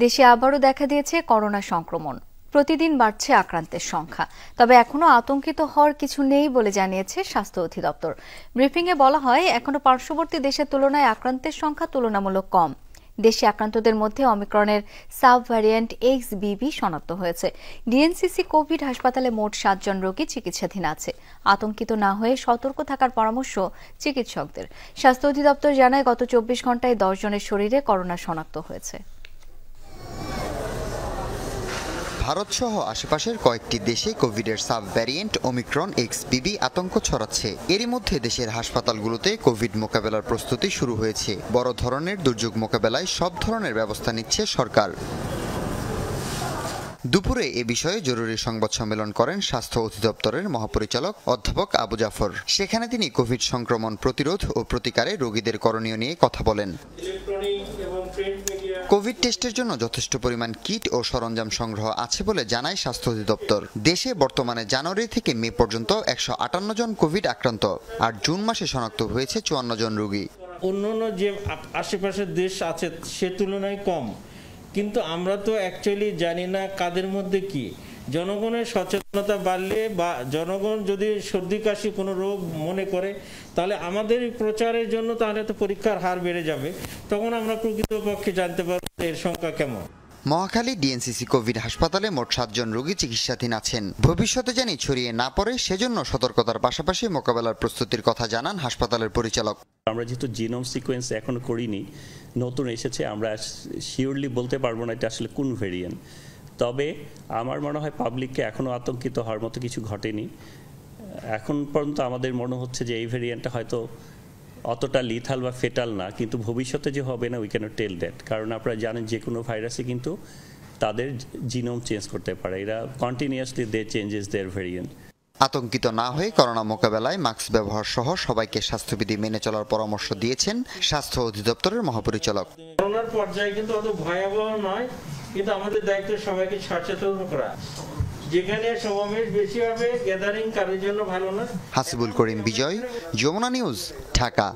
দেশে আবারও দেখা দিয়েছে করোনা সংক্রমণ। প্রতিদিন বাড়ছে আক্রান্তের সংখ্যা। তবে এখনো আতঙ্কিত হওয়ার কিছু নেই বলে জানিয়েছে স্বাস্থ্য অধিদপ্তর। ব্রিফিংয়ে বলা হয়, এখনো পার্শ্ববর্তী দেশের তুলনায় আক্রান্তের সংখ্যা তুলনামূলক কম। দেশে আক্রান্তদের মধ্যে অমিক্রনের সাব ভ্যারিয়েন্ট XBB শনাক্ত হয়েছে। ডিএনসিসি কোভিড হাসপাতালে মোট 7 জন রোগী চিকিৎসাধীন আছে। আতঙ্কিত না হয়ে সতর্ক থাকার পরামর্শ চিকিৎসকদের। স্বাস্থ্য অধিদপ্তর জানায়, গত 24 ঘন্টায় 10 জনের শরীরে করোনা শনাক্ত হয়েছে। ভারতসহ আশেপাশের কয়েকটি দেশে কোভিডের সাব ভ্যারিয়েন্ট ওমিক্রন XBB আতঙ্ক ছড়াচ্ছে। এরই মধ্যে দেশের হাসপাতালগুলোতে কোভিড মোকাবেলার প্রস্তুতি শুরু হয়েছে। বড় ধরনের দুর্যোগ মোকাবেলায় সব ধরনের ব্যবস্থা নিচ্ছে সরকার। দুপুরে এ বিষয়ে জরুরি সংবাদ সম্মেলন করেন স্বাস্থ্য অধিদপ্তরের মহাপরিচালক অধ্যাপক আবু জাফর। সেখানে তিনি কোভিড সংক্রমণ প্রতিরোধ ও প্রতিকারে রোগীদের করণীয় নিয়ে কথা বলেন। কোভিড টেস্টের জন্য যথেষ্ট পরিমাণ কিট ও সরঞ্জাম সংগ্রহ আছে বলে জানায় স্বাস্থ্য অধিদপ্তর। দেশে বর্তমানে জানুয়ারি থেকে মে পর্যন্ত 158 জন কোভিড আক্রান্ত, আর জুন মাসে শনাক্ত হয়েছে 54 জন রোগী। অন্যান্য যে আশেপাশের দেশ আছে সে তুলনায় কম, কিন্তু আমরা তো অ্যাকচুয়ালি জানি না কাদের মধ্যে কি। জনগণের সচেতনতা বাড়লে বা জনগণ যদি সর্দি কাশি কোনো রোগ মনে করে, তাহলে আমাদের প্রচারের জন্য তাহলে তো পরীক্ষার হার বেড়ে যাবে। তখন আমরা প্রকৃতপক্ষে জানতে পারব এর সংখ্যা কেমন। মহাখালী ডিএনসিসি কোভিড হাসপাতালে মোট 7 জন রোগী চিকিৎসাধীন আছেন। ভবিষ্যতে জানি ছড়িয়ে না পড়ে, সেজন্য সতর্কতার পাশাপাশি মোকাবেলার প্রস্তুতির কথা জানান হাসপাতালের পরিচালক। আমরা যেহেতু জিনোম সিকোয়েন্স এখনো করিনি, নতুন এসেছে, আমরা শিওরলি বলতে পারবো না এটা আসলে কোন ভেরিয়েন্ট। তবে আমার মনে হয় পাবলিককে এখনো আতঙ্কিত হওয়ার মতো কিছু ঘটেনি। এখন পর্যন্ত আমাদের মনে হচ্ছে যে এই ভেরিয়েন্টটা হয়তো অতটা লিথাল বা ফেটাল না, কিন্তু ভবিষ্যতে যে হবে না উই ক্যানট টেল দ্যাট। কারণ আপনারা জানেন যে কোনো ভাইরাসে কিন্তু তাদের জিনোম চেঞ্জ করতে পারে, এরা কন্টিনিউয়াসলি দে চেঞ্জেস দেয়ার ভেরিয়েন্ট। আতঙ্কিত না হয়ে করোনা মোকাবেলায় মাস্ক ব্যবহার সহ সবাইকে স্বাস্থ্যবিধি মেনে চলার পরামর্শ দিয়েছেন স্বাস্থ্য অধিদপ্তরের মহাপরিচালক। করোনার পর্যায়ে কিন্তু অত ভয়াবহ নয়, কিন্তু আমাদের দায়িত্ব সবাইকে সচেতন করা। যেখানে সমাবেশ বেশি হবে, গ্যাদারিং কারোর জন্য ভালো না। হাসিবুল করিম বিজয়, যমুনা নিউজ, ঢাকা।